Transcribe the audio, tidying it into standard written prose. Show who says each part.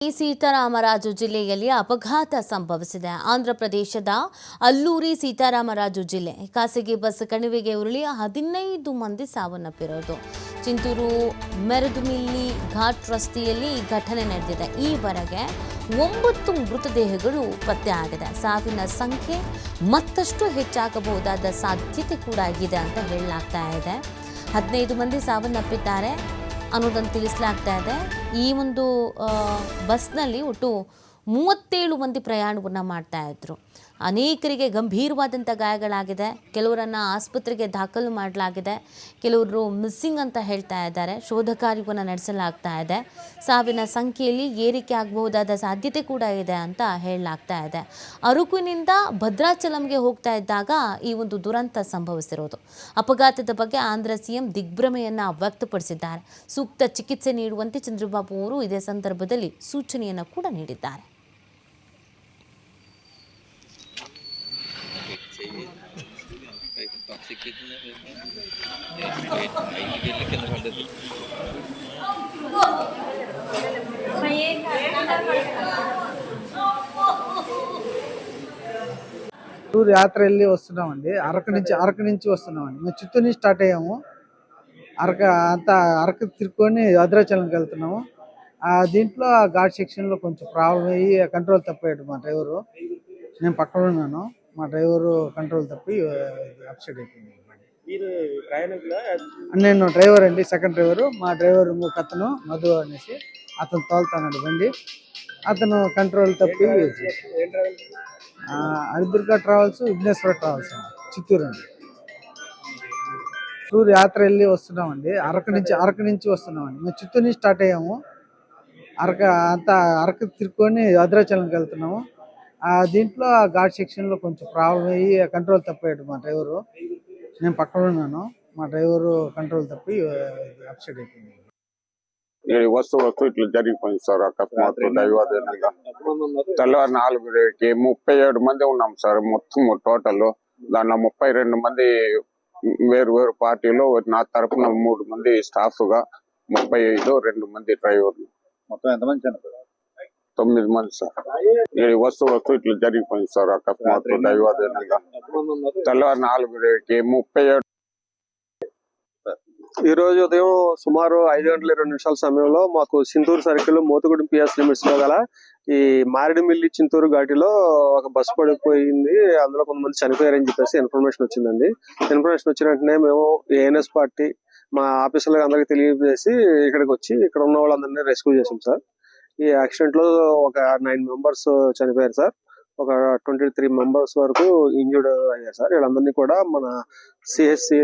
Speaker 1: ಸೀತಾರಾಮರಾಜು ಜಿಲ್ಲೆಯಲ್ಲಿ ಅಪಘಾತ ಸಂಭವಿಸಿದೆ. ಆಂಧ್ರಪ್ರದೇಶದ ಅಲ್ಲೂರಿ ಸೀತಾರಾಮರಾಜು ಜಿಲ್ಲೆ ಖಾಸಗಿ ಬಸ್ ಕಣಿವೆಗೆ ಉರುಳಿ 15 ಮಂದಿ ಸಾವನ್ನಪ್ಪಿರೋದು. ಚಿಂತೂರು ಮೆರದುಮಿಲ್ಲಿ ಘಾಟ್ ರಸ್ತೆಯಲ್ಲಿ ಈ ಘಟನೆ ನಡೆದಿದೆ. ಈವರೆಗೆ 9 ಮೃತದೇಹಗಳು ಪತ್ತೆಯಾಗಿದೆ. ಸಾವಿನ ಸಂಖ್ಯೆ ಮತ್ತಷ್ಟು ಹೆಚ್ಚಾಗಬಹುದಾದ ಸಾಧ್ಯತೆ ಕೂಡ ಇದೆ ಅಂತ ಹೇಳಲಾಗ್ತಾ ಇದೆ. 15 ಮಂದಿ ಸಾವನ್ನಪ್ಪಿದ್ದಾರೆ ಅನ್ನೋದನ್ನು ತಿಳಿಸಲಾಗ್ತಾ ಇದೆ. ಈ ಒಂದು ಬಸ್ನಲ್ಲಿ ಒಟ್ಟು 37 ಮಂದಿ ಪ್ರಯಾಣವನ್ನು ಮಾಡ್ತಾ ಇದ್ರು. ಅನೇಕರಿಗೆ ಗಂಭೀರವಾದಂಥ ಗಾಯಗಳಾಗಿದೆ. ಕೆಲವರನ್ನು ಆಸ್ಪತ್ರೆಗೆ ದಾಖಲು ಮಾಡಲಾಗಿದೆ. ಕೆಲವರು ಮಿಸ್ಸಿಂಗ್ ಅಂತ ಹೇಳ್ತಾ ಇದ್ದಾರೆ. ಶೋಧ ಕಾರ್ಯವನ್ನು ನಡೆಸಲಾಗ್ತಾ ಇದೆ. ಸಾವಿನ ಸಂಖ್ಯೆಯಲ್ಲಿ ಏರಿಕೆ ಆಗಬಹುದಾದ ಸಾಧ್ಯತೆ ಕೂಡ ಇದೆ ಅಂತ ಹೇಳಲಾಗ್ತಾ ಇದೆ. ಅರಕುವಿನಿಂದ ಭದ್ರಾಚಲಂಗೆ ಹೋಗ್ತಾ ಇದ್ದಾಗ ಈ ಒಂದು ದುರಂತ ಸಂಭವಿಸಿರೋದು. ಅಪಘಾತದ ಬಗ್ಗೆ ಆಂಧ್ರ ಸಿಎಂ ದಿಗ್ಭ್ರಮೆಯನ್ನು ವ್ಯಕ್ತಪಡಿಸಿದ್ದಾರೆ. ಸೂಕ್ತ ಚಿಕಿತ್ಸೆ ನೀಡುವಂತೆ ಚಂದ್ರಬಾಬು ಅವರು ಇದೇ ಸಂದರ್ಭದಲ್ಲಿ ಸೂಚನೆಯನ್ನು ಕೂಡ ನೀಡಿದ್ದಾರೆ.
Speaker 2: టూర్ యాత్రల్లి వస్తున్నామండి. అరకు నుంచి వస్తున్నామండి. మేము చిత్తూరు నుంచి స్టార్ట్ అయ్యాము. అరకు తిరుక్కొని భద్రాచలంకి వెళ్తున్నాము. దీంట్లో ఘాట్ సెక్షన్లో కొంచెం ప్రాబ్లం అయ్యి కంట్రోల్ తప్పాడు మా డ్రైవరు. నేను పక్కన ఉన్నాను. మా డ్రైవరు కంట్రోల్ తప్పి అప్సెట్ అయిపోయింది. నేను డ్రైవర్ అండి, సెకండ్ డ్రైవరు. మా డ్రైవర్ ఇంకొక అతను మధు అనేసి అతను తోలుతానండి బండి. అతను కంట్రోల్ తప్పి అలిదుర్గా ట్రావెల్స్, విఘ్నేశ్వర ట్రావెల్స్ అండి, చిత్తూరు అండి. టూర్ యాత్ర వెళ్ళి వస్తున్నామండి. అరకు నుంచి వస్తున్నామండి. మేము చిత్తూరు నుంచి స్టార్ట్ అయ్యాము. అరకు తిరుక్కొని భద్రాచలంకి వెళ్తున్నాము. దీంట్లో ఘాట్ సెక్షన్లో కొంచెం ప్రాబ్లం అయ్యి కంట్రోల్ తప్పాడు మా డ్రైవరు. నేను పక్కన ఉన్నాను. మా డ్రైవరు కంట్రోల్ తప్పి అప్సెట్ అయిపోయింది.
Speaker 3: వస్తూ ఇట్లా జరిగిపోయింది సార్. అకస్మాత్తు దైవాధీనంగా తెల్లవారు 4కి 37 మంది ఉన్నాం సార్ మొత్తం టోటల్. దాంట్లో 32 మంది వేరు పార్టీలో, నా తరపున 3 మంది స్టాఫ్ గా 35, 2 మంది డ్రైవర్లు.
Speaker 4: మొత్తం ఎంతమంది చనిపోయారు?
Speaker 3: 9 మంది సార్. వస్తూ ఇట్లా జరిగిపోయింది సార్. అకస్మాత్తు దైవాధీనంగా తెల్లవారు 4కి 37.
Speaker 5: ఈ రోజు ఉదయం సుమారు 5:20 సమయంలో మాకు Chintur circle Motugudem PS limits లో గల ఈ మారేడుమిల్లి చింతూరు ఘాటిలో ఒక బస్సు పడిపోయింది. అందులో కొంతమంది చనిపోయారని చెప్పేసి ఇన్ఫర్మేషన్ వచ్చిందండి. ఇన్ఫర్మేషన్ వచ్చిన వెంటనే మేము ఏఎన్ఎస్ పార్టీ మా ఆఫీసులకు అందరికి తెలియజేసి ఇక్కడికి వచ్చి ఇక్కడ ఉన్న వాళ్ళందరినీ రెస్క్యూ చేసాం సార్. ఈ యాక్సిడెంట్ లో ఒక 9 మెంబర్స్ చనిపోయారు సార్. ఒక 23 మెంబర్స్ వరకు ఇంజూర్డ్ అయ్యారు సార్. వీళ్ళందరినీ కూడా మన సిహెచ్సి